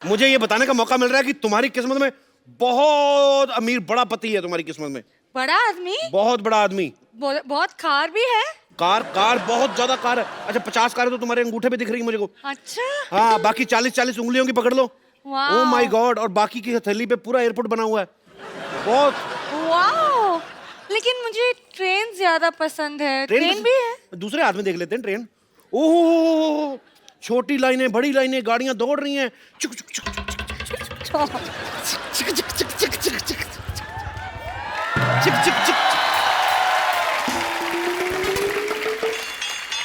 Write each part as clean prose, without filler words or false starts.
मुझे ये बताने का मौका मिल रहा है कि तुम्हारी किस्मत में बहुत अमीर बड़ा पति है। तुम्हारी किस्मत में बड़ा आदमी, बहुत बड़ा आदमी, बहुत कार भी है। कार बहुत ज्यादा कार है। अच्छा 50 कार है तो तुम्हारे अंगूठे पे दिख रही है मुझे को। अच्छा हाँ, बाकी 40 उंगलियों की पकड़ लो। वाह। Oh my God. और बाकी की हथेली पे पूरा एयरपोर्ट बना हुआ है। बहुत। वाह, लेकिन मुझे ट्रेन ज्यादा पसंद है। ट्रेन भी है। दूसरे हाथ में देख लेते हैं ट्रेन। ओह, छोटी लाइनें बड़ी लाइनें, गाड़ियां दौड़ रही हैं। चुक चुक चुक चुक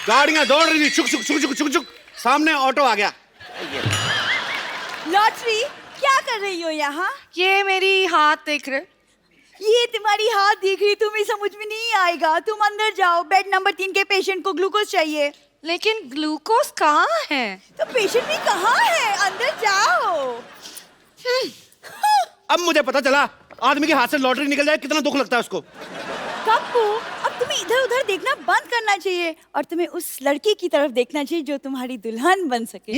गाड़ियां दौड़ रही थी। चुक चुक चुक चुक चुक चुक। सामने ऑटो आ गया। लॉटरी क्या कर रही हो यहाँ? ये मेरी हाथ देख रहे। ये तुम्हारी हाथ देख रही, तुम्हें समझ में नहीं आएगा। तुम अंदर जाओ, बेड नंबर 3 के पेशेंट को ग्लूकोज चाहिए। लेकिन ग्लूकोज कहाँ है? तो पेशेंट भी कहाँ है? अंदर जाओ। अब मुझे पता चला आदमी के हाथ से लॉटरी निकल जाए कितना दुख लगता है उसको। कप्पू, अब तुम्हें इधर उधर देखना बंद करना चाहिए और तुम्हें उस लड़की की तरफ देखना चाहिए जो तुम्हारी दुल्हन बन सके।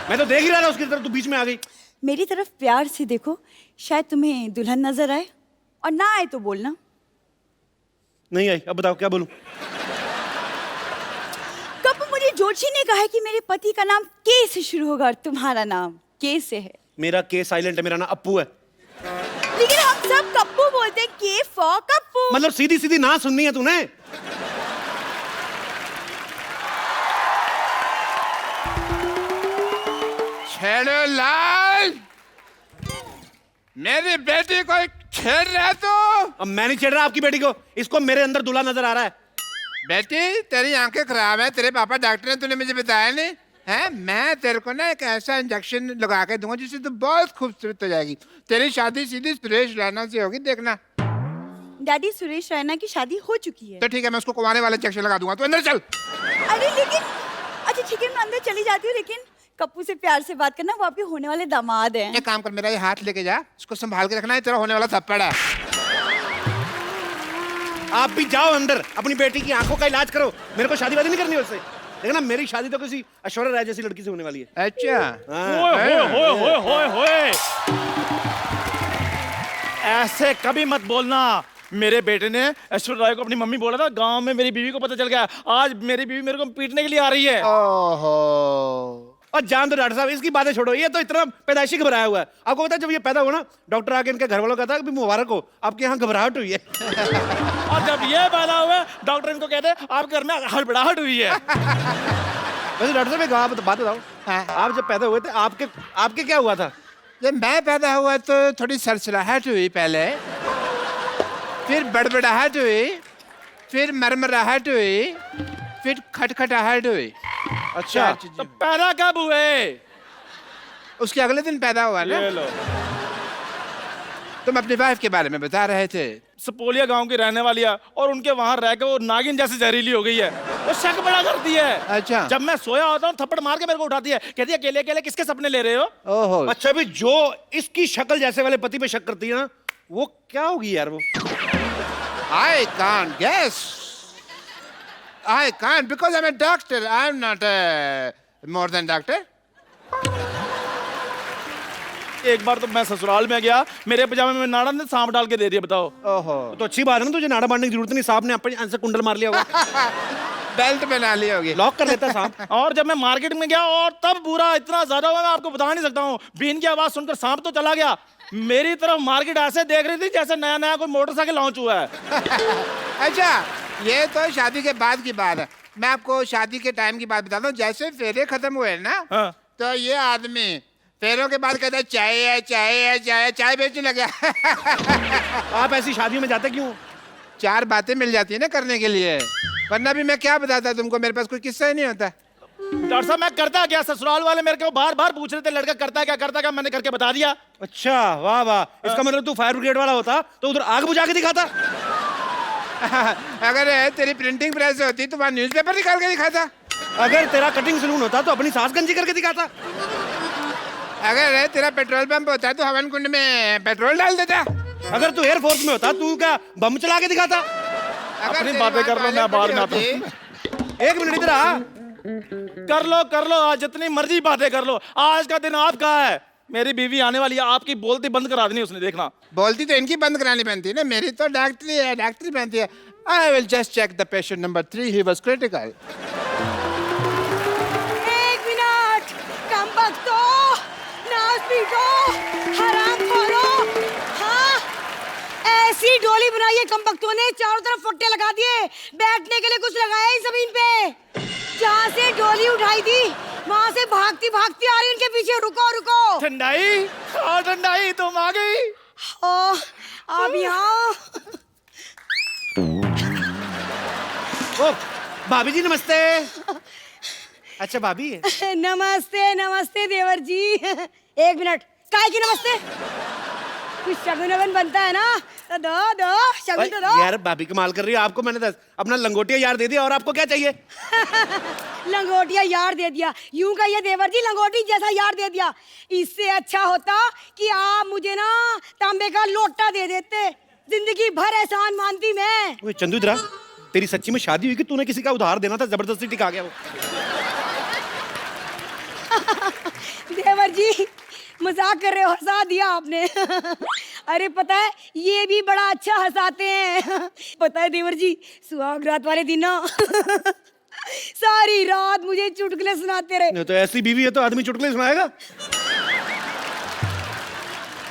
मैं तो देख ही रहा था उसकी तरफ, तू बीच में आ गई। मेरी तरफ प्यार से देखो, शायद तुम्हें दुल्हन नजर आए, और ना आए तो बोलना। नहीं आई। अब बताओ क्या बोलूं? कप्पू, मुझे जोशी ने कहा है कि मेरे पति का नाम के से शुरू होगा और तुम्हारा नाम के से है। मेरा के साइलेंट है, मेरा नाम अप्पू है। लेकिन हम सब कप्पू बोलते हैं, के फॉर कप्पू। मतलब सीधी सीधी ना सुननी है तूने? छेड़ो लाल, मेरी बेटी को छेड़ रहे तो। अब मैं नहीं छेड़ रहा आपकी बेटी को, इसको मेरे अंदर दूल्हा नजर आ रहा है। बेटी तेरी आंखें खराब है, तेरे पापा डॉक्टर ने, तूने मुझे बताया नहीं है? मैं तेरे को ना एक ऐसा इंजेक्शन लगा के दूंगा जिससे तू बहुत खूबसूरत हो जाएगी। तेरी शादी सीधी सुरेश रैना से होगी, देखना। डैडी, सुरेश रैना की शादी हो चुकी है। तो ठीक है, मैं उसको कुंवारे वाला इंजेक्शन लगा दूंगा, तू अंदर चल। अरे लेकिन, अच्छा ठीक है, मैं अंदर चली जाती हूँ, लेकिन कप्पू से प्यार से बात करना, वो आपके होने वाले दामाद हैं। एक काम कर, मेरा ये हाथ लेके जा, इसको संभाल के रखना है, तेरा होने वाला थप्पड़ है। आप भी जाओ अंदर, अपनी बेटी की आंखों का इलाज करो। मेरे को शादी वादी नहीं करनी उससे। देखना, मेरी शादी तो किसी ऐश्वर्या राय जैसी लड़की से होने वाली है। अच्छा, होए। ऐसे कभी मत बोलना। मेरे बेटे ने ऐश्वर्या राय को अपनी मम्मी बोला था, गांव में मेरी बीवी को पता चल गया। आज मेरी बीवी मेरे को पीटने के लिए आ रही है। ओहो। और जान दो डॉक्टर साहब, इसकी बातें छोड़ो, ये तो इतना पैदाइशी घबराया हुआ है। आपको पता है जब ये पैदा हुआ ना, डॉक्टर आके इनके घर वालों का था कि मुबारक हो, आपके यहाँ घबराहट हुई है। और जब ये पैदा हुआ, डॉक्टर इनको कहते हैं आपके घर में हड़बड़ाहट हुई है। वैसे डॉक्टर साहब एक बात बताओ, आप जब पैदा हुए थे आपके क्या हुआ था? जब मैं पैदा हुआ तो थोड़ी सरसराहट हुई पहले, फिर बड़बड़ाहट हुई, फिर मरमराहट हुई, फिर खटखटाहट हुई। अच्छा, तो पैदा कब हुए? उसके अगले दिन पैदा हुआ ना। ये लो। तुम अपनी वाइफ के बारे में बता रहे थे। सपोलिया गांव की रहने वाली है और उनके वहां रह के वो नागिन जैसी जहरीली हो गई है। वो शक बड़ा करती है। अच्छा। जब मैं सोया होता हूँ थप्पड़ मार के मेरे को उठाती है, कहती है अकेले अकेले किसके सपने ले रहे हो? ओहो। अच्छा भी जो इसकी शक्ल जैसे वाले पति पे शक करती है ना, वो क्या होगी यार? वो I can't guess. I can't because I'm a doctor. I'm not more than doctor. एक बार तो मैं ससुराल में गया, मेरे पजामे में नाड़ा ने सांप डाल के दे दिया। बताओ। ओहो। तो अच्छी बात है ना, तुझे नाड़ा बांधने की जरूरत नहीं, सांप ने अपने से कुंडल मार लिया होगा। बेल्ट बना ली होगी। लॉक कर लेता सांप। और जब मैं मार्केट में गया और तब बुरा इतना ज्यादा हुआ, मैं आपको बता नहीं सकता हूँ। बीन की आवाज सुनकर सांप तो चला गया, मेरी तरफ मार्केट ऐसे देख रही थी जैसे नया नया कोई मोटरसाइकिल लॉन्च हुआ है। अच्छा, ये तो शादी के बाद की बात है। मैं आपको शादी के टाइम की बात बताता हूँ। जैसे फेरे खत्म हुए ना, हाँ। तो ये आदमी फेरों के बाद कहता है चाय है, चाय है, चाय है, चाय बेचने लगा। आप ऐसी शादियों में जाते क्यों? 4 बातें मिल जाती है ना करने के लिए, वरना भी मैं क्या बताता तुमको, मेरे पास कोई किस्सा ही नहीं होता। डॉक्टर साहब मैं करता क्या? ससुराल वाले मेरे को बार बार पूछ रहे थे लड़का करता क्या, मैंने करके बता दिया। अच्छा, वाह वाह। इसका मतलब तू फायर ब्रिगेड वाला होता तो उधर आग बुझा के दिखाता। अगर तेरी प्रिंटिंग प्रेस होती तो वहाँ न्यूज़पेपर निकाल के दिखाता। अगर तेरा कटिंग सलून होता तो अपनी सास गंजी करके दिखाता। अगर तेरा पेट्रोल पंप होता तो हवन कुंड में पेट्रोल डाल देता। अगर तू एयरफोर्स में होता तू क्या बम चला के दिखाता? अगर अपनी तेरी बातें माँ कर लो, मैं टॉयलेट बाहर बनी में आता होती, हूँ। एक मिनट इधर आ। कर लो आज जितनी मर्जी बातें कर लो, आज का दिन आपका है। मेरी बीवी आने वाली है, आपकी बोलती बंद करा देनी उसने, देखना। बोलती तो इनकी बंद करानी बनती है ना, मेरी तो डॉक्टरी है, डॉक्टरी बनती है। I will just check the patient number 3, he was critical. एक मिनट, कम बख्तो, नाच पीटो, हराम खोरो। हाँ, ऐसी डोली बनाई है कम बख्तों ने, चारों तरफ फट्टे लगा दिए, बैठने के लिए कुछ लगाया ही जमीन पे। जहाँ से डोली उठाई थी वहाँ से भागती भागती आ रही उनके पीछे। रुको रुको। ठंडाई, ठंडाई तुम आ गई। ओ, अब यहाँ। ओ भाभी जी नमस्ते। अच्छा भाभी है। नमस्ते नमस्ते देवर जी। एक मिनट, काहे की नमस्ते? कुछ शगुन वगन बनता है ना, तो दो शगुन तो दो। यार भाभी कमाल कर रही है, आपको मैंने अपना लंगोटिया यार दे दिया और आपको क्या चाहिए? लंगोटिया यार दे दिया, यूं कहिए देवर जी, लंगोटी जैसा यार दे दिया। इससे अच्छा होता कि आप मुझे ना तांबे का लोटा दे देते, जिंदगी भर एहसान मानती मैं। ओए चंदू इधर आ, तेरी सच्ची में शादी हुई कि तूने किसी का उधार देना था, जबरदस्ती टिका गया वो? देवर जी मजाक कर रहे हो, हंसा दिया आपने। अरे पता है ये भी बड़ा अच्छा हंसाते हैं। पता है देवर जी, सुहाग रात वाले दिन ना सारी रात मुझे चुटकुले सुनाते रहे। नहीं तो ऐसी बीवी है तो आदमी चुटकुले सुनाएगा।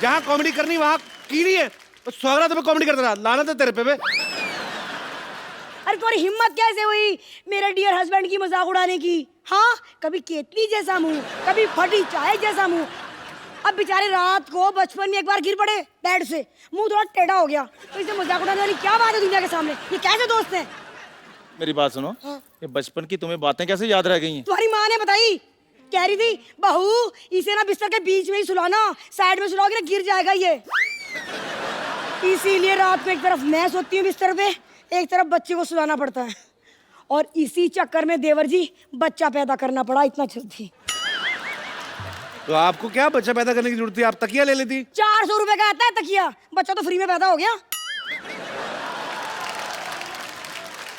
जहाँ कॉमेडी करनी वहाँ कीड़ी है, तो स्वागत में कॉमेडी करता रहा, लाना था तेरे पे बे। अरे तुम्हारी हिम्मत कैसे हुई मेरे डियर हस्बैंड की मजाक उड़ाने की? हाँ, कभी केतली जैसा मुंह, कभी फटी चाय जैसा मुंह। अब बेचारे रात को बचपन में एक बार गिर पड़े बेड से, मुंह थोड़ा टेढ़ा हो गया, तो इसे मजाक उड़ाने वाली क्या बात है दुनिया के सामने? ये कैसे दोस्त हैं? मेरी बात सुनो, ये बचपन की तुम्हें बातें कैसे याद रह गई हैं? तुम्हारी माँ ने बताई, कह रही थी बहू इसे ना बिस्तर के बीच में ही सुलाना, साइड में सुलाओगे ना गिर जाएगा ये। इसीलिए रात को एक तरफ मैं सोती हूँ बिस्तर पे, एक तरफ बच्चे को सुलाना पड़ता है। और इसी चक्कर में देवर जी बच्चा पैदा करना पड़ा, इतना जल्दी। तो आपको क्या बच्चा पैदा करने की जरूरत थी? आप तकिया ले लेती। 400 रुपए का आता है तकिया, बच्चा तो फ्री में पैदा हो गया।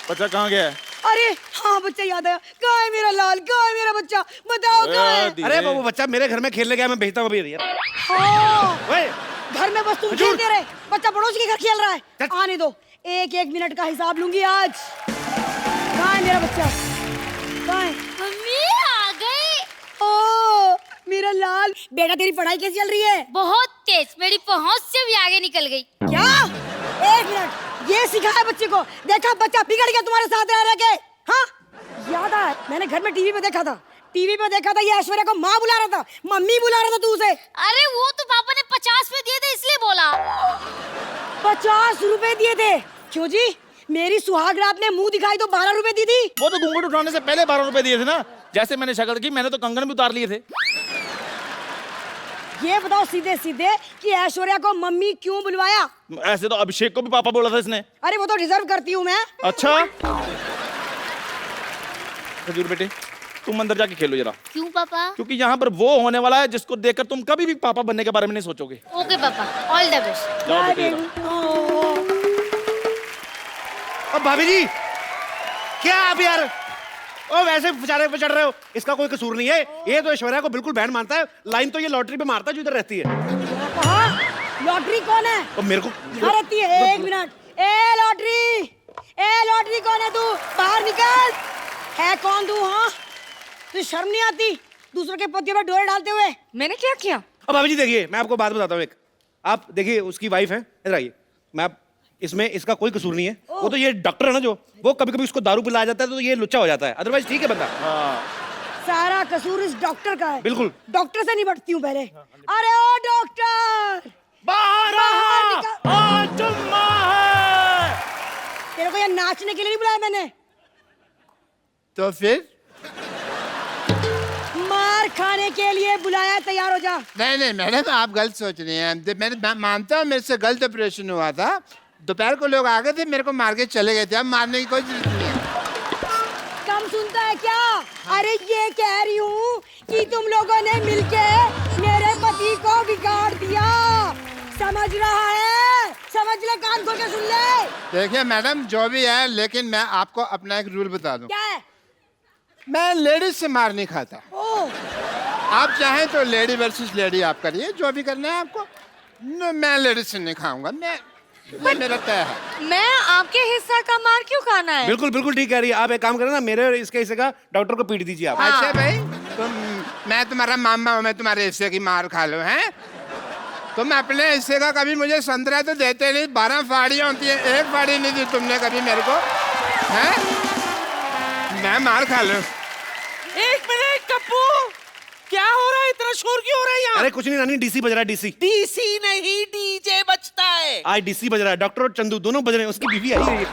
बच्चा कहाँ गया है? अरे हाँ, बच्चा याद आया, कहाँ है मेरा लाल, कहाँ है मेरा बच्चा, बताओ कहाँ है? अरे वो बच्चा मेरे घर में खेलने गया, मैं भेजता हूँ अभी यार। हाँ, ओए घर में बस तुम खेलते रहे, बच्चा पड़ोसी के घर खेल रहा है। आने दो, एक एक मिनट का हिसाब लूंगी आज। कहाँ है मेरा बच्चा, कहाँ है? मम्मी आ गई। ओ मेरा लाल बेटा, तेरी पढ़ाई कैसी चल रही है? बहुत तेज, मेरी पहुंच से भी आगे निकल गई। क्या? एक मिनट, ये सिखाया बच्चे को? देखा बच्चा बिगड़ गया तुम्हारे साथ रह रह के। हाँ याद आया, मैंने घर में टीवी पे देखा था, ये ऐश्वर्या को माँ बुला रहा था, मम्मी बुला रहा था तू उसे। अरे वो तो पापा ने 50 में दिए थे इसलिए बोला। 50 रुपए दिए थे? क्यों जी, मेरी सुहाग रात में मुंह दिखाई तो 12 रुपए दी थी। वो तो घूंघट उठाने से पहले 12 रुपए दिए थे ना। जैसे मैंने शक्ल की, मैंने तो कंगन भी उतार लिए थे। ये बताओ सीधे सीधे कि ऐश्वर्या को मम्मी क्यों बुलवाया? ऐसे तो अभिषेक को भी पापा बोला था इसने। अरे वो तो डिजर्व करती हूँ मैं। अच्छा खजूर बेटे, तुम अंदर जाके खेलो जरा, क्यों पापा? क्योंकि यहाँ पर वो होने वाला है जिसको देखकर तुम कभी भी पापा बनने के बारे में नहीं सोचोगे। ओके पापा, ऑल द बेस्ट। जाओ बाय बेटे, बेबी। अब भाभी जी क्या आप यार, ओ वैसे बेचारे पे चढ़ रहे हो, इसका कोई कसूर नहीं है। ये तो ऐश्वर्या को बिल्कुल बैंड मानता है, लाइन तो ये लॉटरी पे मारता है जो इधर रहती है। कहा लॉटरी कौन है? और मेरे को यहाँ रहती है। एक मिनट, ए लॉटरी कौन है तू? बाहर निकल। है कौन तू? हाँ, तुझे शर्म नहीं आती दूसरों के पतियों पर डोरे डालते हुए? मैंने क्या किया? अब भाभी जी देखिए, मैं आपको बात बताता हूँ एक। आप देखिए, उसकी वाइफ है, इधर आइए। मैं इसमें इसका कोई कसूर नहीं है। वो तो ये डॉक्टर है ना, जो वो कभी कभी उसको दारू पिलाया जाता है तो ये लुच्चा हो जाता है, अदरवाइज ठीक है बंदा। सारा कसूर इस डॉक्टर का है। बिल्कुल। डॉक्टर से निपटती हूँ पहले। अरे ओ डॉक्टर, बाहर आ! निकल। आज जुम्मा है। तेरे को यहाँ नाचने के लिए नहीं बुलाया मैंने, तो फिर? मार खाने के लिए बुलाया। तैयार हो जा। नहीं मैडम, आप गलत सोच रही हैं। मैं मानता हूँ मेरे से गलत ऑपरेशन हुआ था। दोपहर को लोग आ गए थे, मेरे को मार के चले गए थे। अब मारने की कोई जरूरत नहीं है। कम सुनता है क्या? अरे ये कह रही हूँ कि तुम लोगों ने मिलके मेरे पति को बिगाड़ दिया। समझ रहा है? समझ ले, कान खोल के सुन ले। देखिए मैडम, जो भी है, लेकिन मैं आपको अपना एक रूल बता दूं। क्या है? मैं लेडीज से मार नहीं खाता। ओ आप चाहें तो लेडी वर्सेस लेडी आप करिए, जो भी करना है आपको। मैं लेडीज से नहीं खाऊंगा, मैं मेरा तय है। मैं आपके हिस्सा का मार क्यों खाना है? बिल्कुल बिल्कुल ठीक कह रही है। आप एक काम करें ना, मेरे और इसके हिस्से का डॉक्टर को पीट दीजिए आप। अच्छा भाई, मैं तुम्हारा मामा हूँ, मैं तुम्हारे हिस्से की मार खा लूं? हैं तुम अपने हिस्से का कभी मुझे संतरा तो देते नहीं। 12 फाड़ियाँ होती है, एक फाड़ी नहीं दी तुमने कभी मेरे को। हैं मैं मार खा लूं? एक मिनट कप्पू, क्या हो रहा है? इतना शोर क्यों हो रहा है यहाँ? अरे कुछ नहीं नानी, डीसी बज रहा है, डीसी। डीसी नहीं, डीजे बजता है। आज डीसी बज रहा है, डॉक्टर और चंदू दोनों बज रहे हैं। उसकी बीवी आई है।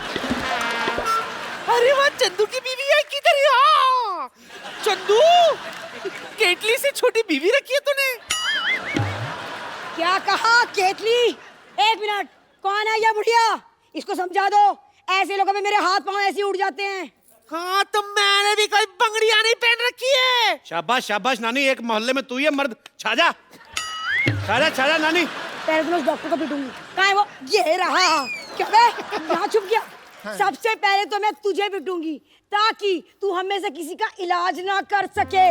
अरे वाह, चंदू की बीवी है किधर? यहाँ चंदू, केटली से छोटी बीवी रखी है तूने? क्या कहा केतली? एक मिनट, कौन है ये बुढ़िया? इसको समझा दो, ऐसे लोगों में मेरे हाथ पांव ऐसे ही उड़ जाते हैं। हाँ, तो मैंने भी कोई बंगड़ियां नहीं पहन रखी है। शाबाश शाबाश नानी, एक मोहल्ले में तू ही है मर्द। छाजा छाजा छाजा नानी। पहले तो मैं उस डॉक्टर को पीटूंगी। कहाँ है वो? ये रहा। क्या बे, यहाँ छुप गया? सबसे पहले तो मैं तुझे पीटूंगी ताकि तू हमें से किसी का इलाज ना कर सके।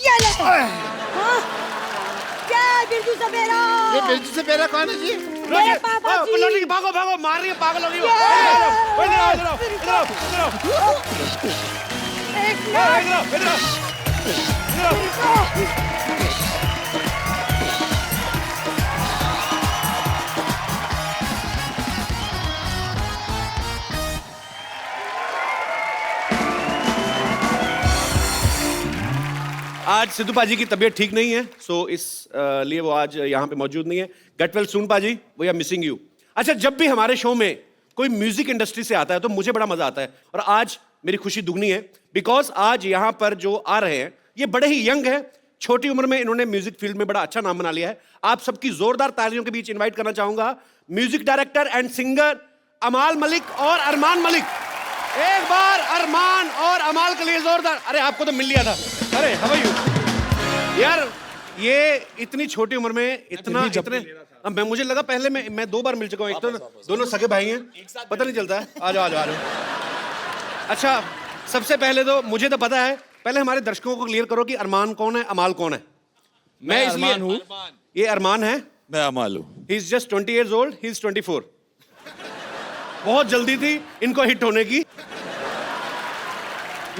ये ले। हाँ? क्या बिरजू सपेरा? ये बिरजू सपेरा कौन है जी? मेरे पापा जी। लौटी, भागो भागो, मार रही है, पागल हो गई हो। इधर आओ, इधर आओ, इधर आओ, इधर आओ, इधर आओ, एक इधर आओ, इधर आओ, इधर आओ, इधर आओ। आज सिद्धू पाजी की तबीयत ठीक नहीं है, सो इस लिए वो आज यहाँ पे मौजूद नहीं है। गेट वेल सून पाजी, वी आर मिसिंग यू। अच्छा, जब भी हमारे शो में कोई म्यूजिक इंडस्ट्री से आता है तो मुझे बड़ा मजा आता है, और आज मेरी खुशी दुगनी है बिकॉज आज यहाँ पर जो आ रहे हैं ये बड़े ही यंग है। छोटी उम्र में इन्होंने म्यूजिक फील्ड में बड़ा अच्छा नाम बना लिया है। आप सबकी जोरदार तालियों के बीच इन्वाइट करना चाहूंगा म्यूजिक डायरेक्टर एंड सिंगर अमाल मलिक और अरमान मलिक। एक बार अरमान और अमाल के लिए जोरदार। अरे आपको तो मिल लिया था। अरे हाउ आर यू यार, ये इतनी छोटी उम्र में इतने अब मैं मुझे लगा पहले मैं 2 बार मिल चुका हूँ। एक तो दोनों सगे भाई हैं, पता नहीं चलता है। आ जाओ आ जाओ आ जाओ। अच्छा, सबसे पहले तो मुझे तो पता है, पहले हमारे दर्शकों को क्लियर करो कि अरमान कौन है, अमाल कौन है। मैं इसलिए हूँ, ये अरमान है, मैं अमाल हूँ। He is just 20 years old, he is 24। बहुत जल्दी थी इनको हिट होने की।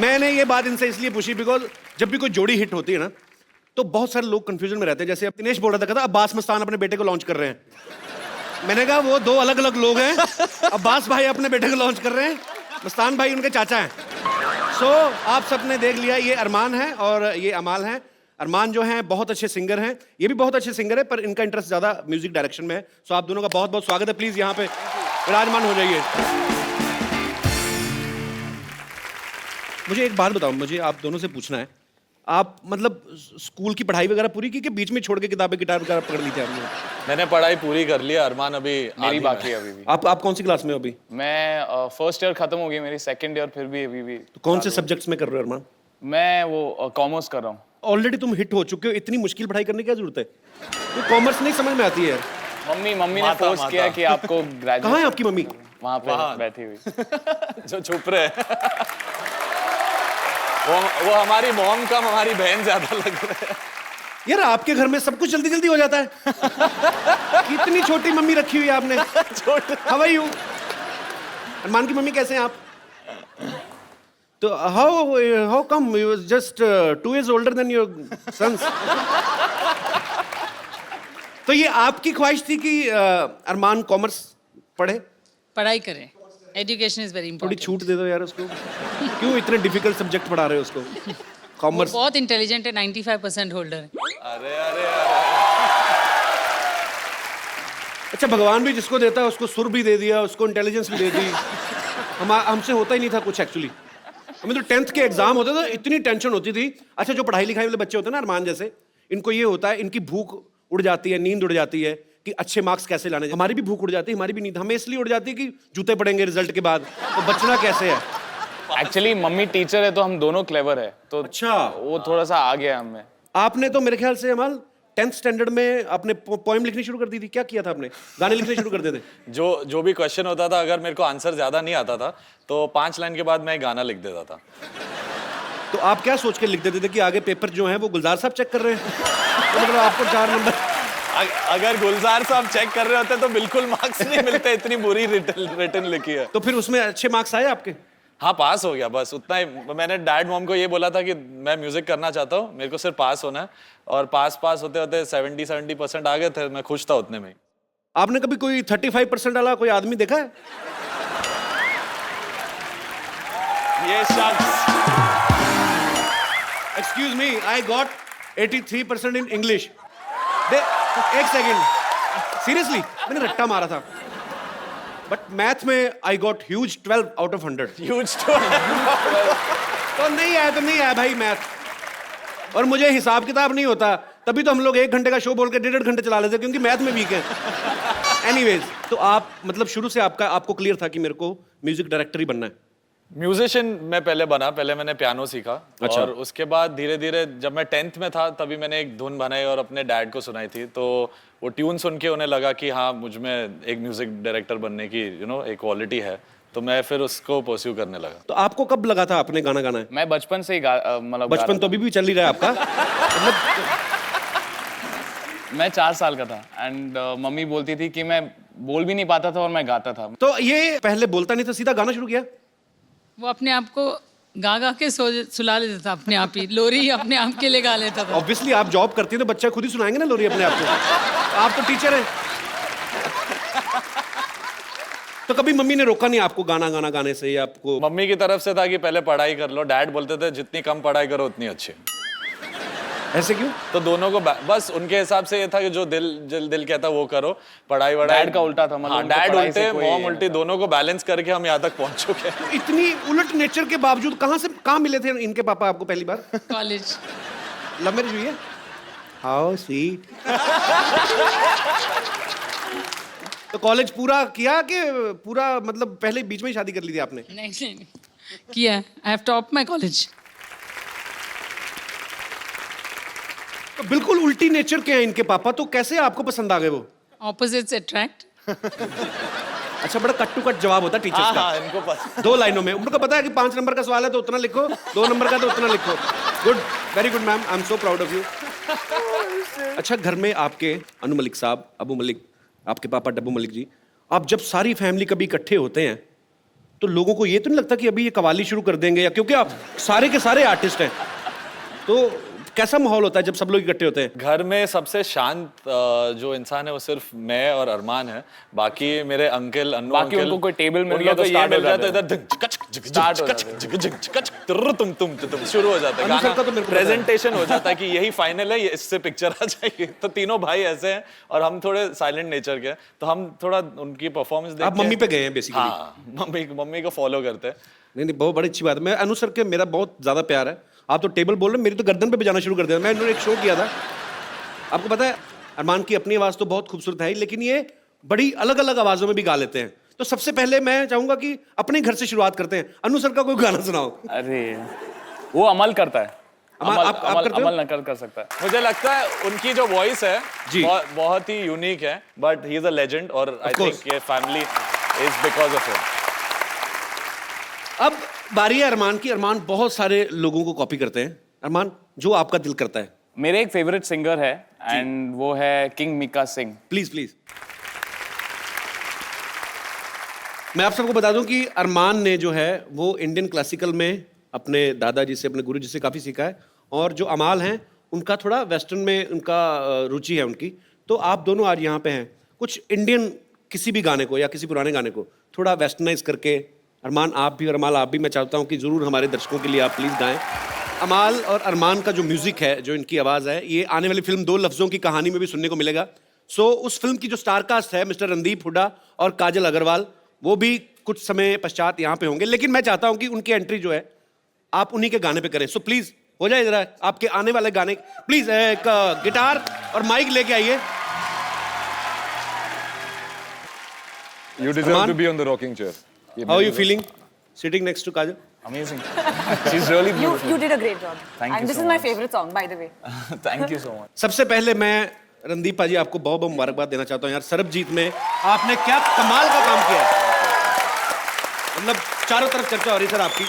मैंने ये बात इनसे इसलिए पूछी बिकॉज जब भी कोई जोड़ी हिट होती है ना तो बहुत सारे लोग कंफ्यूजन में रहते हैं। जैसे अब दिनेश बोल रहा था, कहता अब्बास मस्तान अपने बेटे को लॉन्च कर रहे हैं। मैंने कहा वो 2 अलग अलग लोग हैं। अब्बास भाई अपने बेटे को लॉन्च कर रहे हैं, मस्तान भाई उनके चाचा हैं। सो आप सबने देख लिया, ये अरमान है और ये अमाल है। अरमान जो हैं बहुत अच्छे सिंगर हैं, ये भी बहुत अच्छे सिंगर है, पर इनका इंटरेस्ट ज्यादा म्यूजिक डायरेक्शन में है। सो आप दोनों का बहुत बहुत स्वागत है। प्लीज यहाँ पे विराजमान हो जाइए। मुझे एक बात बताओ, मुझे आप दोनों से पूछना है, आप मतलब स्कूल की पढ़ाई वगैरह पूरी की कि बीच में छोड़ के किताबें गिटार वगैरह पकड़ ली थी आपने? मैंने पढ़ाई पूरी कर ली, अरमान अभी मेरी बाकी है अभी भी। आप कौन सी क्लास में हो अभी? मैं फर्स्ट ईयर खत्म हो गई मेरी, सेकंड ईयर फिर भी अभी भी। तो कौन से सब्जेक्ट्स में कर रहे हो अरमान? मैं वो कॉमर्स कर रहा हूँ। ऑलरेडी तुम हिट हो चुके हो, इतनी मुश्किल पढ़ाई करने की क्या जरूरत है? तो कॉमर्स नहीं समझ में आती है। मम्मी ने फोर्स किया कि आपको ग्रेजुएट। कहाँ है आपकी मम्मी? वहाँ पे बैठी हुई। जो छुप रहे हैं। वो हमारी मॉम कम हमारी बहन ज्यादा लग रहे हैं। यार आपके घर में सब कुछ जल्दी जल्दी हो जाता है। कितनी छोटी मम्मी रखी हुई है आपने। How are you? अरमान की मम्मी कैसे हैं आप? तो how come you just 2 years older than your sons? तो ये आपकी ख्वाहिश थी कि अरमान कॉमर्स पढ़े? पढ़ाई करें, एजुकेशन इज वेरी थोड़ी इंपॉर्टेंट। छूट दे दो यार उसको। क्यों इतने डिफिकल्ट सब्जेक्ट पढ़ा रहे हो उसको? कॉमर्स बहुत इंटेलिजेंट है, 95% होल्डर है। अरे अरे अच्छा, भगवान भी जिसको देता है उसको सुर भी दे दिया, उसको इंटेलिजेंस भी दे दी। हमसे होता ही नहीं था कुछ एक्चुअली। हमें तो 10th के एग्जाम होते थे, इतनी टेंशन होती थी। अच्छा, जो पढ़ाई लिखाई वाले बच्चे होते हैं ना अरमान जैसे, इनको ये होता है, इनकी भूख उड़ जाती है, नींद उड़ जाती है कि अच्छे मार्क्स कैसे लाने। हमारी भी भूख उड़ जाती है, हमारी भी नींद हमें इसलिए उड़ जाती है कि जूते पड़ेंगे रिजल्ट के बाद, तो बचना कैसे है। एक्चुअली मम्मी टीचर है तो हम दोनों क्लेवर है, तो अच्छा, वो थोड़ा सा आ गया हमें। आपने तो मेरे ख्याल से अमल 10th स्टैंडर्ड में आपने पोएम लिखनी शुरू कर दी थी। क्या किया था आपने? गाने लिखने शुरू कर देते? जो भी क्वेश्चन होता था, अगर मेरे को आंसर ज्यादा नहीं आता था तो 5 लाइन के बाद मैं एक गाना लिख देता था। तो आप क्या सोच के लिख देते थे कि आगे पेपर जो है वो गुलजार साहब चेक कर रहे हैं? तो मतलब आपको 4 नंबर। अगर गुलजार साहब चेक कर रहे होते तो बिल्कुल मार्क्स नहीं मिलते, इतनी बुरी रिटर्न लिखी है। तो फिर उसमें अच्छे मार्क्स आए आपके? हाँ, पास हो गया, बस उतना ही। मैंने डैड मॉम को ये बोला था कि मैं म्यूजिक करना चाहता हूँ, मेरे को सिर्फ पास होना है, और पास होते होते 70% आ गए थे। मैं खुश था उतने में ही। आपने कभी कोई 35% वाला कोई आदमी देखा है? ये शख्स, excuse me, I got 83% in English. एक सेकेंड, सीरियसली मैंने रट्टा मारा था, बट मैथ में I got huge 12 out of 100। Huge. तो नहीं आया भाई मैथ। और मुझे हिसाब किताब नहीं होता, तभी तो हम लोग 1 घंटे का शो बोल के 1.5 घंटे चला लेते, क्योंकि मैथ में वीक है। एनीवेज, तो आप मतलब शुरू से आपको क्लियर था कि मेरे को म्यूजिक डायरेक्टर ही बनना है? म्यूजिशियन मैं पहले मैंने पियानो सीखा। अच्छा। और उसके बाद धीरे धीरे जब मैं 10th में था तभी मैंने एक धुन बनाई और अपने डैड को सुनाई थी, तो वो ट्यून सुन के उन्हें लगा कि हाँ, मुझ में एक म्यूजिक डायरेक्टर बनने की एक क्वालिटी है, तो मैं फिर उसको परस्यू करने लगा। तो आपको कब लगा था आपने गाना गाना है? मैं बचपन से ही मतलब बचपन तो अभी भी चल ही रहा है आपका। मतलब मैं 4 साल का था एंड मम्मी बोलती थी कि मैं बोल भी नहीं पाता था और मैं गाता था। तो ये पहले बोलता नहीं था, सीधा गाना शुरू किया? वो अपने आप को गा गा के सुला लेता था अपने आप ही, लोरी अपने आप के लिए गा लेता था। ऑब्वियसली आप जॉब करती हैं तो बच्चा खुद ही सुनाएंगे ना लोरी अपने आप को। आप तो टीचर हैं। तो कभी मम्मी ने रोका नहीं आपको गाना गाने से, या आपको? मम्मी की तरफ से था कि पहले पढ़ाई कर लो, डैड बोलते थे जितनी कम पढ़ाई करो उतनी अच्छी। ऐसे क्यों? तो दोनों को बस उनके हिसाब से ये था कि जो दिल कहता वो करो, पढ़ाई वढ़ाई। डैड का उल्टा था, मतलब हाँ, उनको डैड पढ़ाई उल्टे से कोई- मॉम उल्टी, दोनों को बैलेंस करके हम यहाँ तक पहुंच चुके हैं। इतनी उलट नेचर के बावजूद कहाँ मिले थे इनके पापा आपको पहली बार? कॉलेज। लव मैरिज हुई है? How sweet. तो कॉलेज पूरा किया कि पूरा मतलब पहले बीच में ही शादी कर ली थी आपने? नहीं किया। I have top my college. तो बिल्कुल उल्टी नेचर के हैं इनके पापा, तो कैसे आपको पसंद आ गए वो? Opposites attract. अच्छा, बड़ा कट टू कट जवाब होता है टीचर्स हाँ का। हाँ, इनको पता। 2 लाइनों में उनको पता है कि 5 नंबर का सवाल है तो उतना लिखो, 2 नंबर का तो उतना लिखो। Good, very good ma'am, I am so proud of you. अच्छा, घर में आपके अनु मलिक साहब, अबू मलिक, आपके पापा डब्बू मलिक जी, आप जब सारी फैमिली कभी इकट्ठे होते हैं तो लोगों को ये तो नहीं लगता कि अभी ये कवाली शुरू कर देंगे, या क्योंकि आप सारे के सारे आर्टिस्ट हैं, तो कैसा माहौल होता है जब सब लोग इकट्ठे होते हैं? घर में सबसे शांत जो इंसान है वो सिर्फ मैं और अरमान है। बाकी मेरे अंकल, अन्नू बाकी अंकल, उनको कोई टेबल मिल उन गया लोग को तो ये start हो मिल गया तो जाते इधर Start हो जाते तुम शुरू हो जाता है अन्नू सर का तो मेरे को पता है। प्रेजेंटेशन हो जाता है कि यही फाइनल है, इससे पिक्चर आ जाएगी। तो तीनों भाई ऐसे हैं और हम थोड़े साइलेंट नेचर के हैं, तो हम थोड़ा उनकी परफॉर्मेंस देख आप मम्मी पे गए हैं बेसिकली? हाँ, मम्मी को फॉलो करते हैं। नहीं, बहुत बड़ी अच्छी बात है। मैं अनु सर के मेरा बहुत ज्यादा प्यार है। आप तो टेबल बोल रहे हैं, मेरी तो गर्दन पे बजाना शुरू कर दिया। मैं इन्होंने एक शो किया था, आपको पता है, अरमान की अपनी आवाज तो बहुत खूबसूरत है, लेकिन ये बड़ी अलग अलग आवाजों में भी गा लेते हैं। तो सबसे पहले मैं चाहूंगा कि अपने घर से शुरुआत करते हैं। अनु सर का कोई गाना सुनाओ। अरे वो अमल करता है। आप करते हो? अमल नकल कर सकता है। मुझे लगता है उनकी जो वॉइस है जी। बहुत ही यूनिक है, but he is a legend और आई course. थिंक ये family is because of him. अब बारी है अरमान की। अरमान बहुत सारे लोगों को कॉपी करते हैं। अरमान, जो आपका दिल करता है। मेरे एक फेवरेट सिंगर है एंड वो है king Mika Singh. Please please. मैं आप सबको बता दूं कि अरमान ने जो है वो इंडियन क्लासिकल में अपने दादाजी से, अपने गुरुजी से काफ़ी सीखा है, और जो अमाल हैं उनका थोड़ा वेस्टर्न में उनका रुचि है उनकी। तो आप दोनों आज यहाँ पे हैं, कुछ इंडियन किसी भी गाने को या किसी पुराने गाने को थोड़ा वेस्टर्नाइज करके, अरमान आप भी और अमाल आप भी, मैं चाहता हूँ कि ज़रूर हमारे दर्शकों के लिए आप प्लीज़ गाएं। अमाल और अरमान का जो म्यूज़िक है, जो इनकी आवाज़ है, ये आने वाली फिल्म 2 लफ्ज़ों की कहानी में भी सुनने को मिलेगा। सो उस फिल्म की जो स्टारकास्ट है, मिस्टर रणदीप हुड्डा और काजल अग्रवाल, वो भी कुछ समय पश्चात यहाँ पे होंगे। लेकिन मैं चाहता हूँ कि उनकी एंट्री जो है आप उन्हीं के गाने पे करें। सो प्लीज़ हो जाए जरा आपके आने वाले गाने। प्लीज़ एक गिटार और माइक लेके आइए। You deserve to be on the rocking chair. How are you feeling sitting next to Kajal? Amazing. She's really beautiful. You did a great job. Thank you And this so is my much. favorite song, by the way. Thank you so much. सबसे पहले मैं रणदीप पाजी आपको बहुत बहुत मुबारकबाद देना चाहता हूँ यार। सरबजीत में आपने क्या कमाल का काम किया है, मतलब चारों तरफ चर्चा हो रही सर आपकी।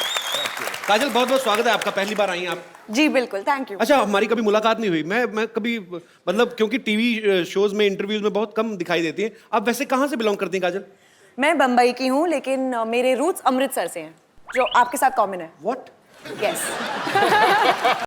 काजल बहुत बहुत स्वागत है आपका, पहली बार आई हैं आप। जी बिल्कुल, थैंक यू। अच्छा, हमारी कभी मुलाकात नहीं हुई। मैं कभी मतलब क्योंकि टीवी शोज में इंटरव्यूज में बहुत कम दिखाई देती हैं। आप वैसे कहाँ से बिलोंग करती हैं काजल? मैं बम्बई की हूँ, लेकिन मेरे रूट्स अमृतसर से हैं, जो आपके साथ कॉमन है। व्हाट? यस।